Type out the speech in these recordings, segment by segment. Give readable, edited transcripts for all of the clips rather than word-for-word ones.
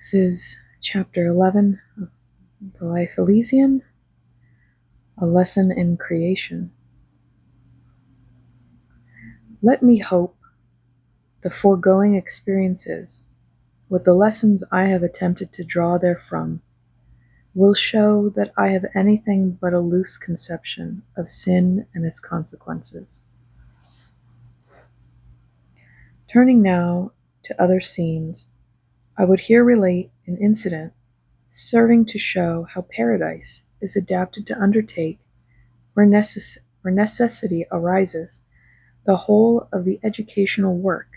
This is chapter 11 of the life Elysian, a lesson in creation. Let me hope the foregoing experiences, with the lessons I have attempted to draw therefrom, will show that I have anything but a loose conception of sin and its consequences. Turning now to other scenes, I would here relate an incident serving to show how paradise is adapted to undertake, where necessity arises, the whole of the educational work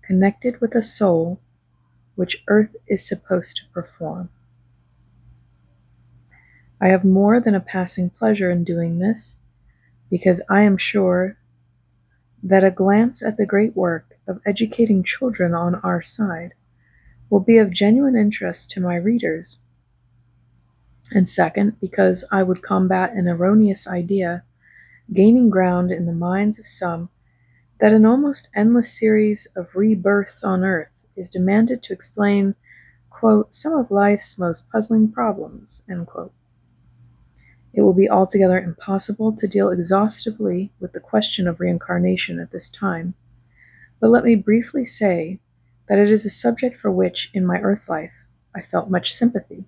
connected with a soul which earth is supposed to perform. I have more than a passing pleasure in doing this, because I am sure that a glance at the great work of educating children on our side will be of genuine interest to my readers, and second, because I would combat an erroneous idea gaining ground in the minds of some that an almost endless series of rebirths on earth is demanded to explain, quote, some of life's most puzzling problems, end quote. It will be altogether impossible to deal exhaustively with the question of reincarnation at this time, but let me briefly say that it is a subject for which, in my earth life, I felt much sympathy,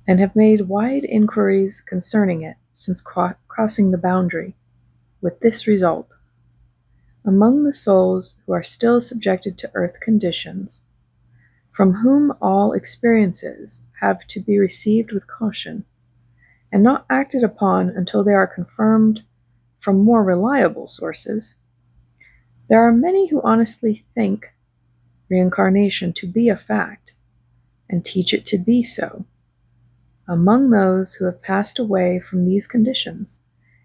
and have made wide inquiries concerning it since crossing the boundary, with this result: among the souls who are still subjected to earth conditions, from whom all experiences have to be received with caution, and not acted upon until they are confirmed from more reliable sources, there are many who honestly think reincarnation to be a fact, and teach it to be so. Among those who have passed away from these conditions,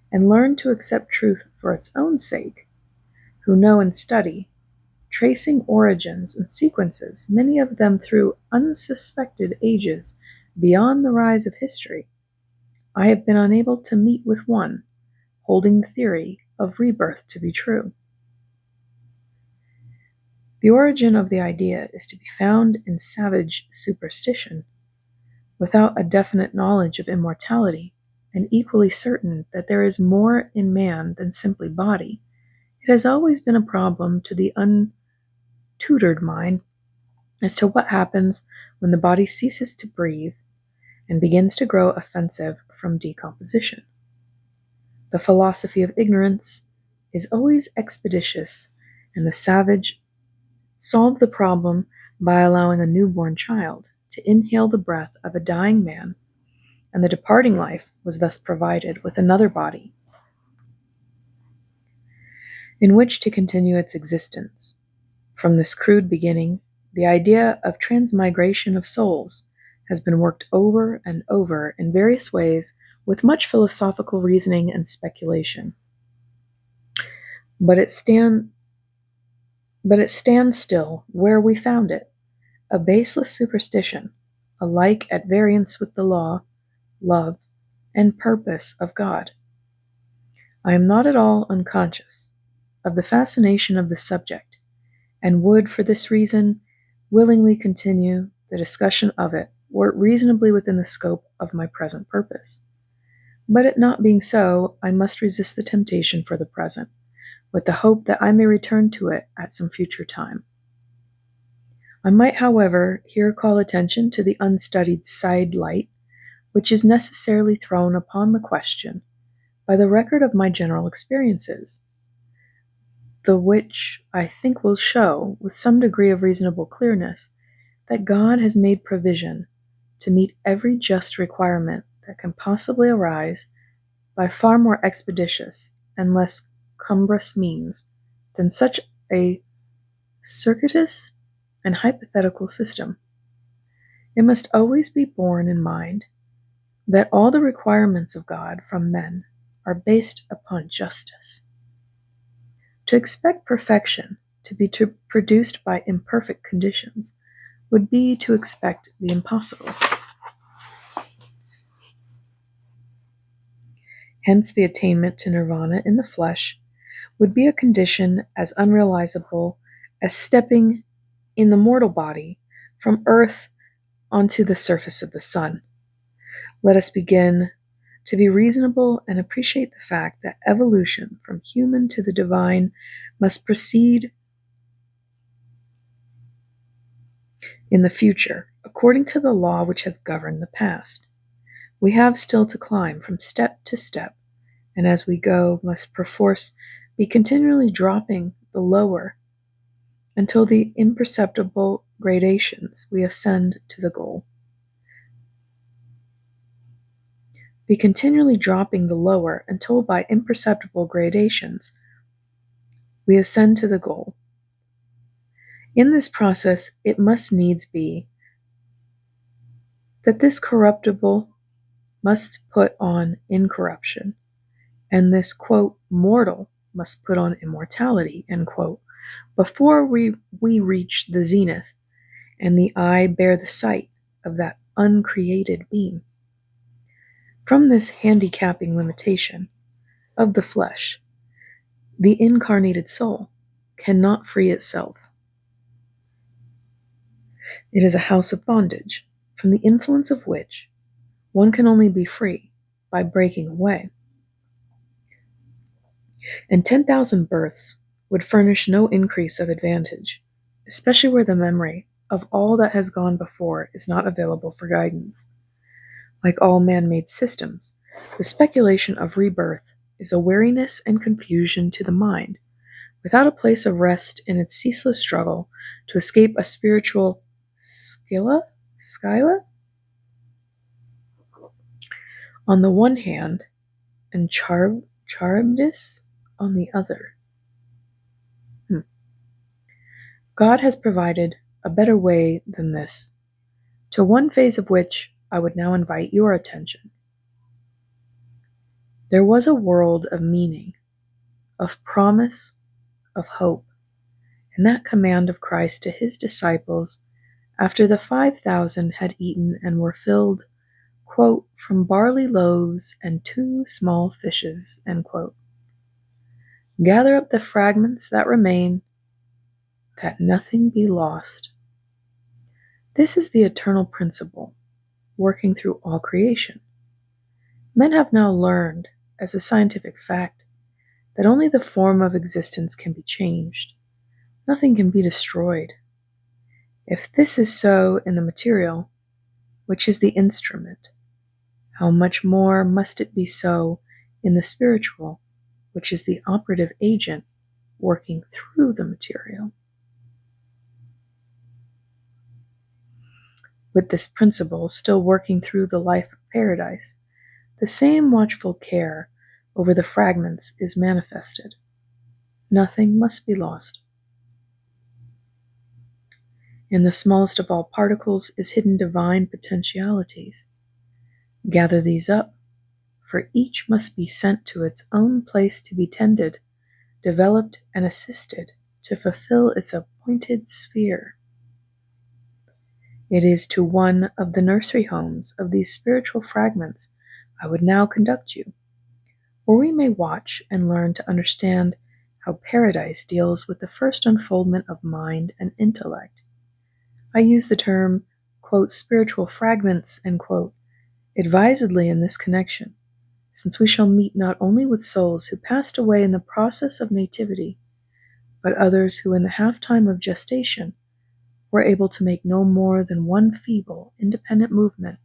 and learned to accept truth for its own sake, who know and study, tracing origins and sequences, many of them through unsuspected ages beyond the rise of history, I have been unable to meet with one holding the theory of rebirth to be true. The origin of the idea is to be found in savage superstition, without a definite knowledge of immortality, and equally certain that there is more in man than simply body. It has always been a problem to the untutored mind as to what happens when the body ceases to breathe and begins to grow offensive from decomposition. The philosophy of ignorance is always expeditious, and the savage solved the problem by allowing a newborn child to inhale the breath of a dying man, and the departing life was thus provided with another body in which to continue its existence. From this crude beginning, the idea of transmigration of souls has been worked over and over in various ways with much philosophical reasoning and speculation. But it stands still where we found it, a baseless superstition, alike at variance with the law, love, and purpose of God. I am not at all unconscious of the fascination of the subject, and would, for this reason, willingly continue the discussion of it, were it reasonably within the scope of my present purpose. But it not being so, I must resist the temptation for the present, with the hope that I may return to it at some future time. I might, however, here call attention to the unstudied side light which is necessarily thrown upon the question by the record of my general experiences, the which I think will show, with some degree of reasonable clearness, that God has made provision to meet every just requirement that can possibly arise by far more expeditious and less cumbrous means than such a circuitous and hypothetical system. It must always be borne in mind that all the requirements of God from men are based upon justice. To expect perfection to be produced by imperfect conditions would be to expect the impossible. Hence, the attainment to nirvana in the flesh would be a condition as unrealizable as stepping in the mortal body from Earth onto the surface of the sun. Let us begin to be reasonable and appreciate the fact that evolution from human to the divine must proceed in the future according to the law which has governed the past. We have still to climb from step to step, and as we go must perforce be continually dropping the lower until the imperceptible gradations we ascend to the goal. Be continually dropping the lower until by imperceptible gradations we ascend to the goal. In this process, it must needs be that this corruptible must put on incorruption, and this, quote, mortal must put on immortality, end quote, before we reach the zenith and the eye bear the sight of that uncreated being. From this handicapping limitation of the flesh, the incarnated soul cannot free itself. It is a house of bondage, from the influence of which one can only be free by breaking away. And 10,000 births would furnish no increase of advantage, especially where the memory of all that has gone before is not available for guidance. Like all man-made systems, the speculation of rebirth is a weariness and confusion to the mind, without a place of rest in its ceaseless struggle to escape a spiritual scylla on the one hand, and Charybdis on the other. God has provided a better way than this, to one phase of which I would now invite your attention. There was a world of meaning, of promise, of hope, and that command of Christ to his disciples after the 5,000 had eaten and were filled, quote, from barley loaves and 2 small fishes, end quote. Gather up the fragments that remain, that nothing be lost. This is the eternal principle working through all creation. Men have now learned, as a scientific fact, that only the form of existence can be changed. Nothing can be destroyed. If this is so in the material, which is the instrument, how much more must it be so in the spiritual, which is the operative agent working through the material? With this principle still working through the life of paradise, the same watchful care over the fragments is manifested. Nothing must be lost. In the smallest of all particles is hidden divine potentialities. Gather these up, for each must be sent to its own place to be tended, developed, and assisted to fulfill its appointed sphere. It is to one of the nursery homes of these spiritual fragments I would now conduct you, where we may watch and learn to understand how paradise deals with the first unfoldment of mind and intellect. I use the term, quote, spiritual fragments, end quote, advisedly in this connection, since we shall meet not only with souls who passed away in the process of nativity, but others who in the half-time of gestation were able to make no more than one feeble, independent movement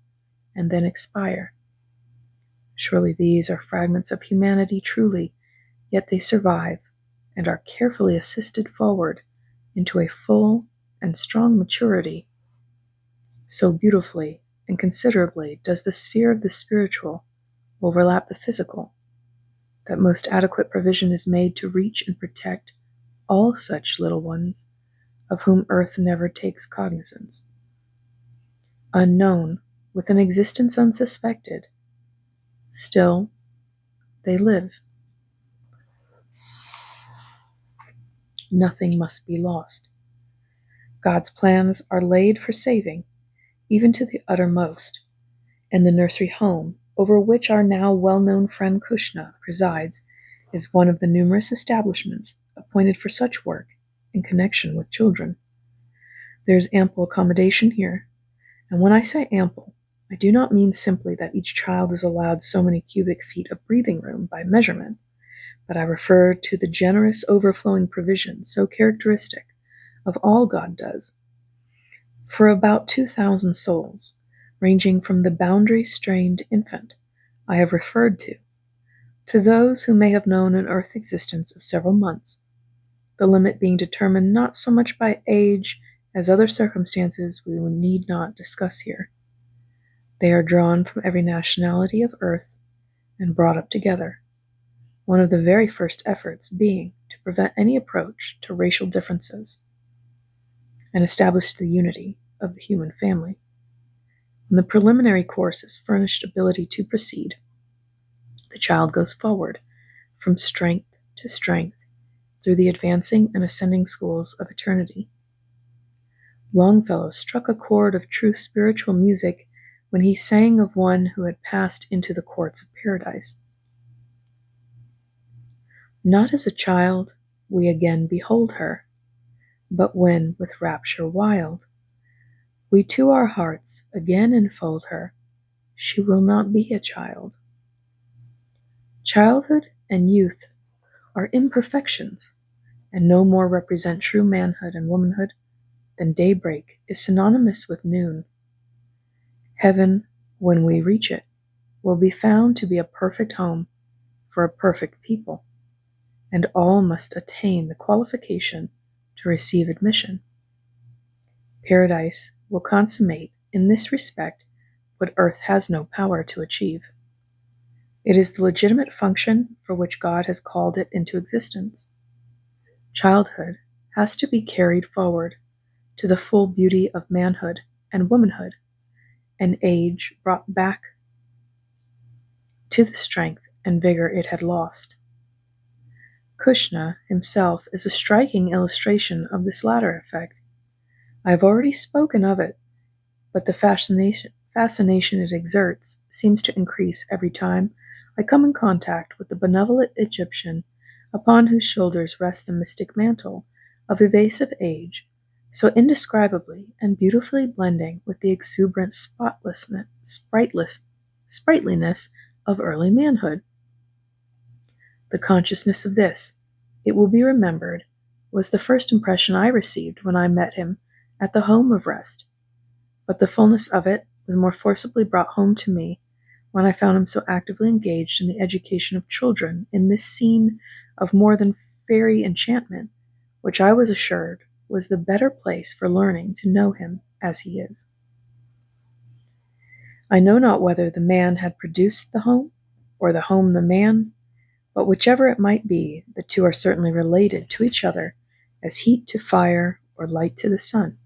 and then expire. Surely these are fragments of humanity truly, yet they survive and are carefully assisted forward into a full and strong maturity. So beautifully and considerably does the sphere of the spiritual overlap the physical, that most adequate provision is made to reach and protect all such little ones of whom earth never takes cognizance. Unknown, with an existence unsuspected, still they live. Nothing must be lost. God's plans are laid for saving, even to the uttermost, and the nursery home, over which our now well-known friend Kushna presides, is one of the numerous establishments appointed for such work in connection with children. There's ample accommodation here, and when I say ample, I do not mean simply that each child is allowed so many cubic feet of breathing room by measurement, but I refer to the generous overflowing provision so characteristic of all God does. For about 2,000 souls, ranging from the boundary-strained infant I have referred to those who may have known an earth existence of several months, the limit being determined not so much by age as other circumstances we need not discuss here. They are drawn from every nationality of earth and brought up together, one of the very first efforts being to prevent any approach to racial differences and establish the unity of the human family. When the preliminary course is furnished ability to proceed, the child goes forward from strength to strength through the advancing and ascending schools of eternity. Longfellow struck a chord of true spiritual music when he sang of one who had passed into the courts of paradise. Not as a child we again behold her, but when with rapture wild we to our hearts again enfold her, she will not be a child. Childhood and youth are imperfections, and no more represent true manhood and womanhood than daybreak is synonymous with noon. Heaven, when we reach it, will be found to be a perfect home for a perfect people, and all must attain the qualification to receive admission. Paradise will consummate in this respect what earth has no power to achieve. It is the legitimate function for which God has called it into existence. Childhood has to be carried forward to the full beauty of manhood and womanhood, and age brought back to the strength and vigor it had lost. Krishna himself is a striking illustration of this latter effect. I have already spoken of it, but the fascination it exerts seems to increase every time I come in contact with the benevolent Egyptian upon whose shoulders rests the mystic mantle of evasive age, so indescribably and beautifully blending with the exuberant sprightliness of early manhood. The consciousness of this, it will be remembered, was the first impression I received when I met him at the home of rest, but the fullness of it was more forcibly brought home to me when I found him so actively engaged in the education of children in this scene of more than fairy enchantment, which I was assured was the better place for learning to know him as he is. I know not whether the man had produced the home, or the home the man, but whichever it might be, the two are certainly related to each other as heat to fire or light to the sun.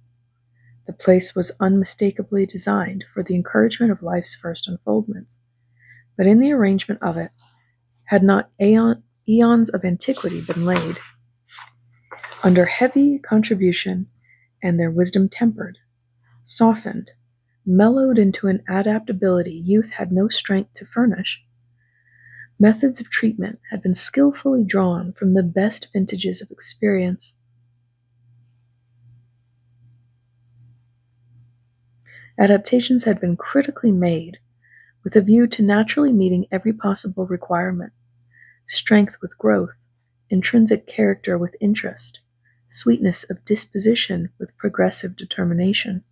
The place was unmistakably designed for the encouragement of life's first unfoldments, but in the arrangement of it had not eons of antiquity been laid. Under heavy contribution and their wisdom tempered, softened, mellowed into an adaptability youth had no strength to furnish, methods of treatment had been skillfully drawn from the best vintages of experience. Adaptations had been critically made with a view to naturally meeting every possible requirement, strength with growth, intrinsic character with interest, sweetness of disposition with progressive determination,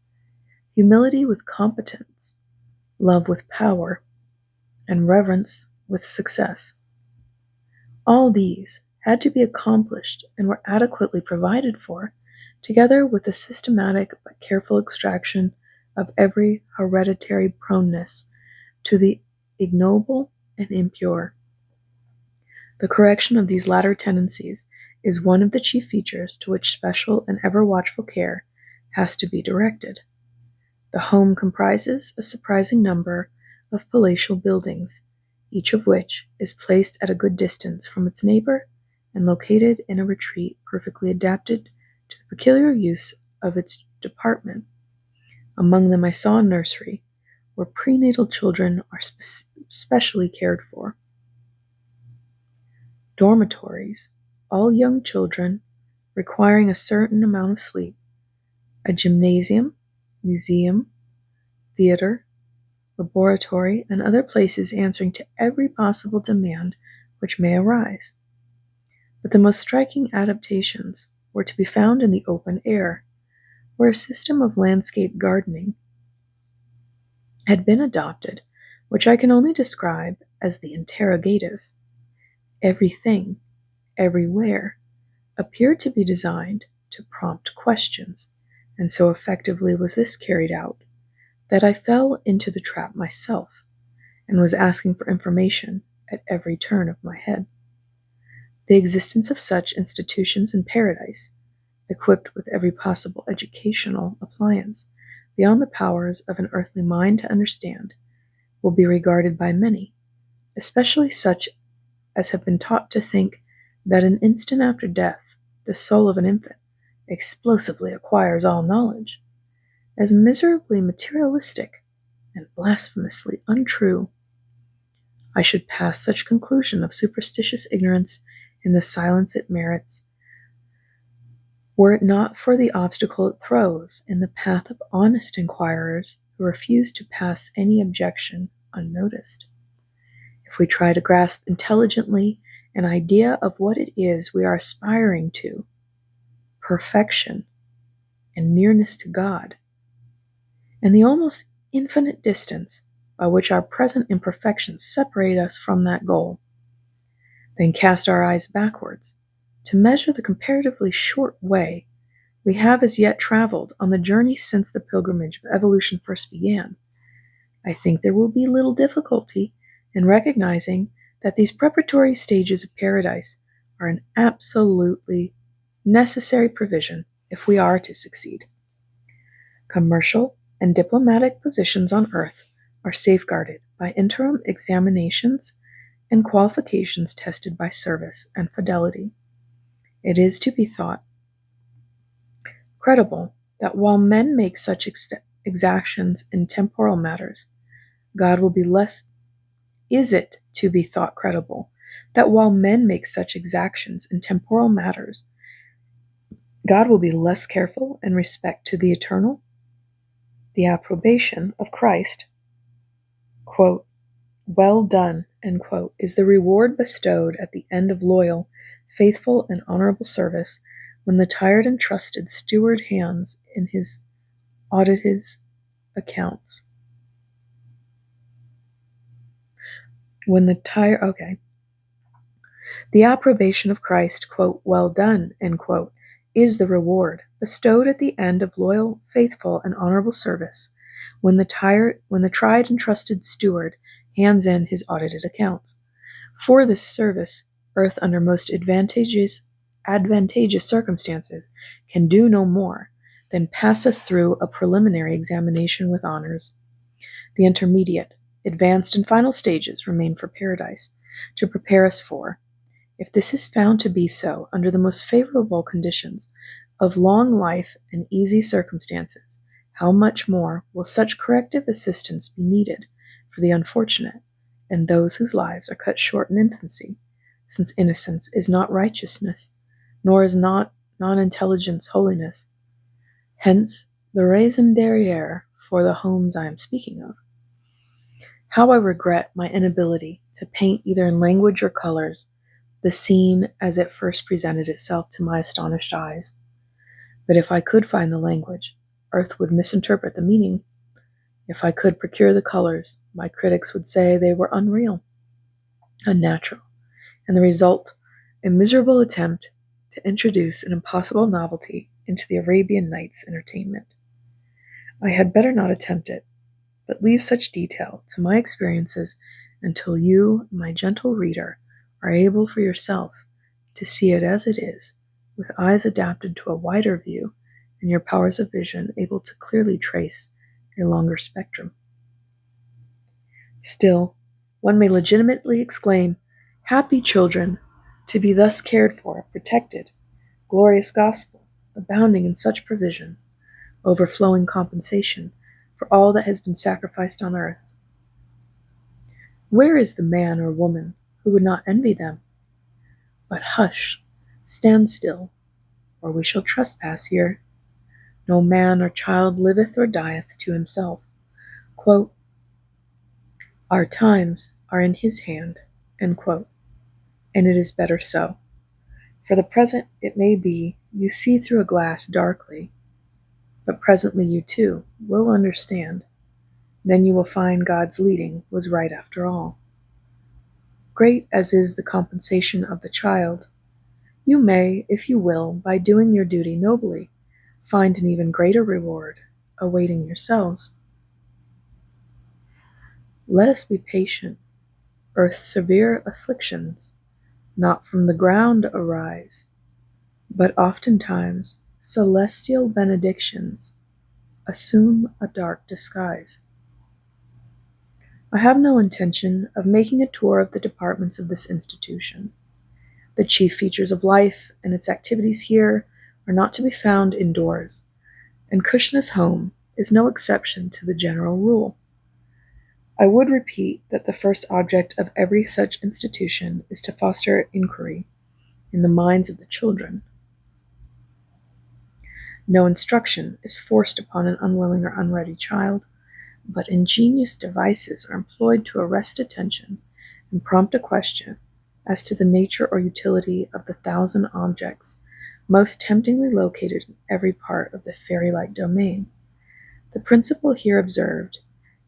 humility with competence, love with power, and reverence with success. All these had to be accomplished and were adequately provided for, together with a systematic but careful extraction of every hereditary proneness to the ignoble and impure. The correction of these latter tendencies is one of the chief features to which special and ever watchful care has to be directed. The home comprises a surprising number of palatial buildings, each of which is placed at a good distance from its neighbor and located in a retreat perfectly adapted to the peculiar use of its department. Among them I saw a nursery, where prenatal children are specially cared for. Dormitories, all young children requiring a certain amount of sleep, a gymnasium, museum, theater, laboratory, and other places answering to every possible demand which may arise. But the most striking adaptations were to be found in the open air, where a system of landscape gardening had been adopted, which I can only describe as the interrogative. Everything, everywhere, appeared to be designed to prompt questions, and so effectively was this carried out that I fell into the trap myself and was asking for information at every turn of my head. The existence of such institutions in paradise, equipped with every possible educational appliance beyond the powers of an earthly mind to understand, will be regarded by many, especially such as have been taught to think that an instant after death the soul of an infant explosively acquires all knowledge, as miserably materialistic and blasphemously untrue. I should pass such conclusion of superstitious ignorance in the silence it merits, were it not for the obstacle it throws in the path of honest inquirers who refuse to pass any objection unnoticed. If we try to grasp intelligently an idea of what it is we are aspiring to, perfection and nearness to God, and the almost infinite distance by which our present imperfections separate us from that goal, then cast our eyes backwards to measure the comparatively short way we have as yet traveled on the journey since the pilgrimage of evolution first began, I think there will be little difficulty in recognizing that these preparatory stages of paradise are an absolutely necessary provision if we are to succeed. Commercial and diplomatic positions on earth are safeguarded by interim examinations and qualifications tested by service and fidelity. It is to be thought credible that while men make such exactions in temporal matters, God will be less. Is it to be thought credible that while men make such exactions in temporal matters, God will be less careful in respect to the eternal? The approbation of Christ, quote, "Well done," end quote, is the reward bestowed at the end of loyal, faithful, and honorable service when the tired and trusted steward hands in his audited accounts. The approbation of Christ, quote, "Well done," end quote, is the reward bestowed at the end of loyal, faithful, and honorable service when the tried and trusted steward hands in his audited accounts. For this service, earth under most advantageous circumstances can do no more than pass us through a preliminary examination with honors. The intermediate, advanced, and final stages remain for paradise, to prepare us for. If this is found to be so under the most favorable conditions of long life and easy circumstances, how much more will such corrective assistance be needed for the unfortunate and those whose lives are cut short in infancy, since innocence is not righteousness, nor is not non-intelligence holiness. Hence the raison d'arrière for the homes I am speaking of. How I regret my inability to paint either in language or colors the scene as it first presented itself to my astonished eyes. But if I could find the language, earth would misinterpret the meaning. If I could procure the colors, my critics would say they were unreal, unnatural, and the result, a miserable attempt to introduce an impossible novelty into the Arabian Nights entertainment. I had better not attempt it, but leave such detail to my experiences until you, my gentle reader, are able for yourself to see it as it is, with eyes adapted to a wider view and your powers of vision able to clearly trace a longer spectrum. Still, one may legitimately exclaim, "Happy children, to be thus cared for, protected, glorious gospel, abounding in such provision, overflowing compensation for all that has been sacrificed on earth. Where is the man or woman who would not envy them? But hush, stand still, or we shall trespass here. No man or child liveth or dieth to himself. Quote, our times are in his hand, end quote, and it is better so. For the present, it may be, you see through a glass darkly, but presently you too will understand. Then you will find God's leading was right after all. Great as is the compensation of the child, you may, if you will, by doing your duty nobly, find an even greater reward awaiting yourselves. Let us be patient. Earth's severe afflictions not from the ground arise, but oftentimes celestial benedictions assume a dark disguise. I have no intention of making a tour of the departments of this institution. The chief features of life and its activities here are not to be found indoors, and Kushna's home is no exception to the general rule. I would repeat that the first object of every such institution is to foster inquiry in the minds of the children. No instruction is forced upon an unwilling or unready child, but ingenious devices are employed to arrest attention and prompt a question as to the nature or utility of the thousand objects most temptingly located in every part of the fairy-like domain. The principle here observed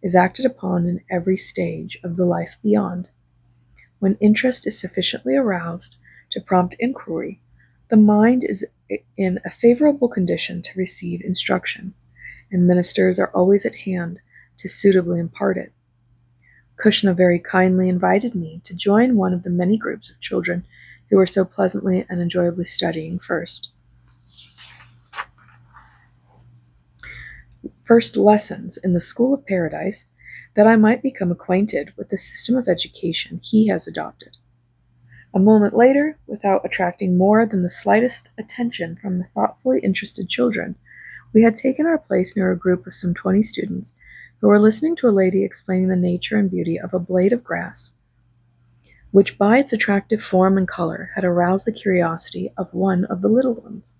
is acted upon in every stage of the life beyond. When interest is sufficiently aroused to prompt inquiry, the mind is in a favorable condition to receive instruction, and ministers are always at hand to suitably impart it. Kushna very kindly invited me to join one of the many groups of children who were so pleasantly and enjoyably studying first lessons in the School of Paradise, that I might become acquainted with the system of education he has adopted. A moment later, without attracting more than the slightest attention from the thoughtfully interested children, we had taken our place near a group of some 20 students who were listening to a lady explaining the nature and beauty of a blade of grass, which by its attractive form and color had aroused the curiosity of one of the little ones.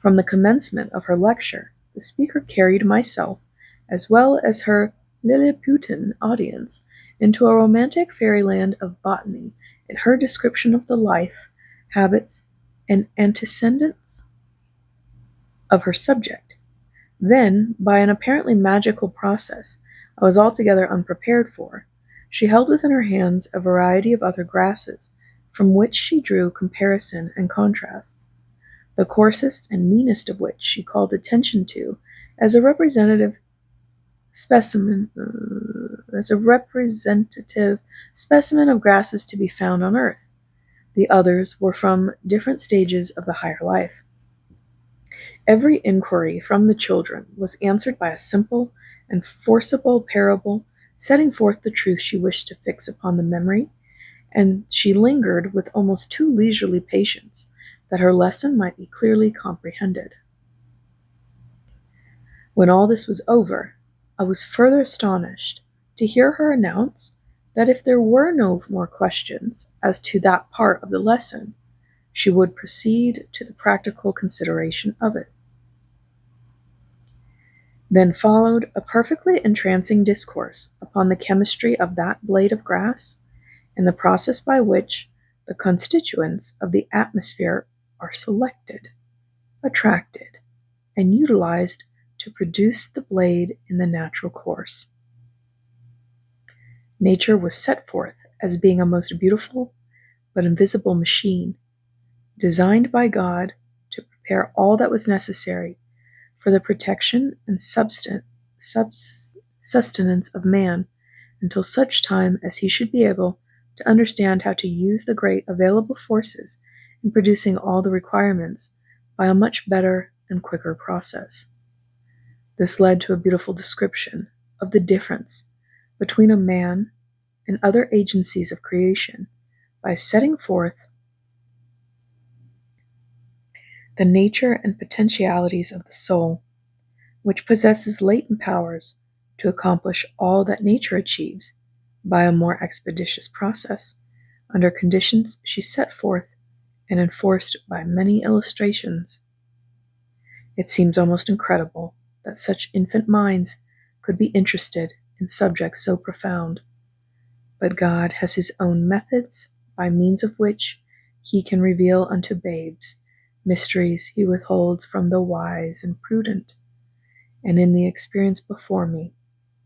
From the commencement of her lecture, the speaker carried myself, as well as her Lilliputian audience, into a romantic fairyland of botany in her description of the life, habits, and antecedents of her subject. Then, by an apparently magical process I was altogether unprepared for, she held within her hands a variety of other grasses, from which she drew comparison and contrasts, the coarsest and meanest of which she called attention to as a representative specimen of grasses to be found on earth. The others were from different stages of the higher life. Every inquiry from the children was answered by a simple and forcible parable setting forth the truth she wished to fix upon the memory, and she lingered with almost too leisurely patience that her lesson might be clearly comprehended. When all this was over, I was further astonished to hear her announce that if there were no more questions as to that part of the lesson, she would proceed to the practical consideration of it. Then followed a perfectly entrancing discourse upon the chemistry of that blade of grass, and the process by which the constituents of the atmosphere are selected, attracted, and utilized to produce the blade in the natural course. Nature was set forth as being a most beautiful but invisible machine, designed by God to prepare all that was necessary for the protection and sustenance of man until such time as he should be able to understand how to use the great available forces in producing all the requirements by a much better and quicker process. This led to a beautiful description of the difference between a man and other agencies of creation by setting forth the nature and potentialities of the soul, which possesses latent powers to accomplish all that nature achieves by a more expeditious process, under conditions she set forth and enforced by many illustrations. It seems almost incredible that such infant minds could be interested in subjects so profound, but God has his own methods by means of which he can reveal unto babes mysteries he withholds from the wise and prudent. And in the experience before me,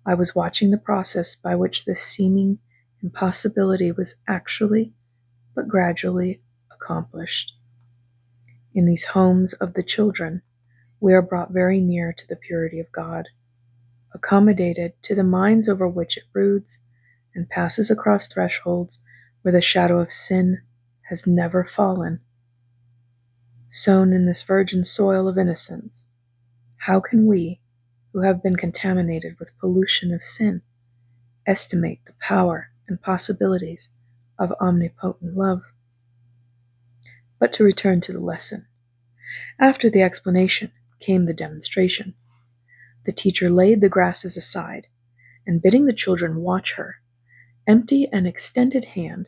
I was watching the process by which this seeming impossibility was actually, but gradually, accomplished. In these homes of the children, we are brought very near to the purity of God, accommodated to the minds over which it broods, and passes across thresholds where the shadow of sin has never fallen. Sown in this virgin soil of innocence, how can we, who have been contaminated with pollution of sin, estimate the power and possibilities of omnipotent love? But to return to the lesson. After the explanation came the demonstration. The teacher laid the grasses aside, and bidding the children watch her, empty an extended hand,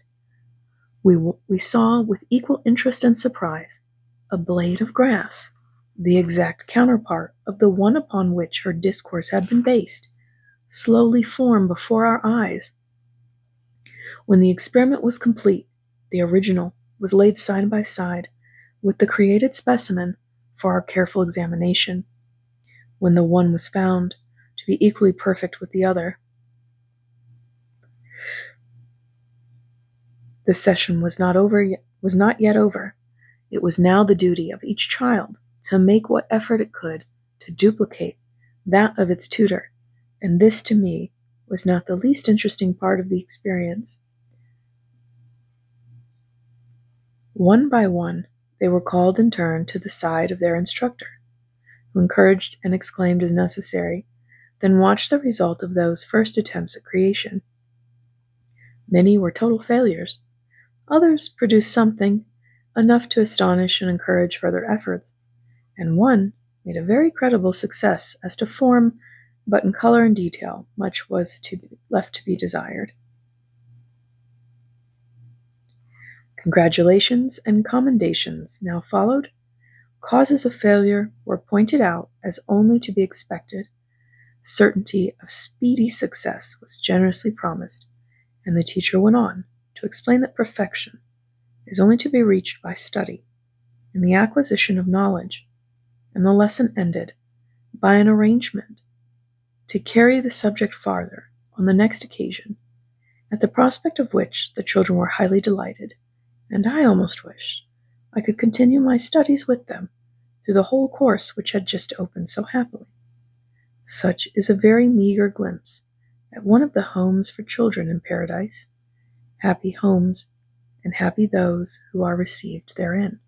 we saw with equal interest and surprise a blade of grass, the exact counterpart of the one upon which her discourse had been based, slowly form before our eyes. When the experiment was complete, the original was laid side by side with the created specimen for our careful examination. When the one was found to be equally perfect with the other, the session was not yet over. It was now the duty of each child to make what effort it could to duplicate that of its tutor, and this to me was not the least interesting part of the experience. One by one, they were called in turn to the side of their instructor, who encouraged and exclaimed as necessary, then watched the result of those first attempts at creation. Many were total failures. Others produced something, enough to astonish and encourage further efforts, and one made a very credible success as to form, but in color and detail much was left to be desired. Congratulations and commendations now followed. Causes of failure were pointed out as only to be expected. Certainty of speedy success was generously promised, and the teacher went on to explain that perfection is only to be reached by study and the acquisition of knowledge, and the lesson ended by an arrangement to carry the subject farther on the next occasion, at the prospect of which the children were highly delighted, and I almost wished I could continue my studies with them through the whole course which had just opened so happily. Such is a very meager glimpse at one of the homes for children in paradise. Happy homes, and happy those who are received therein.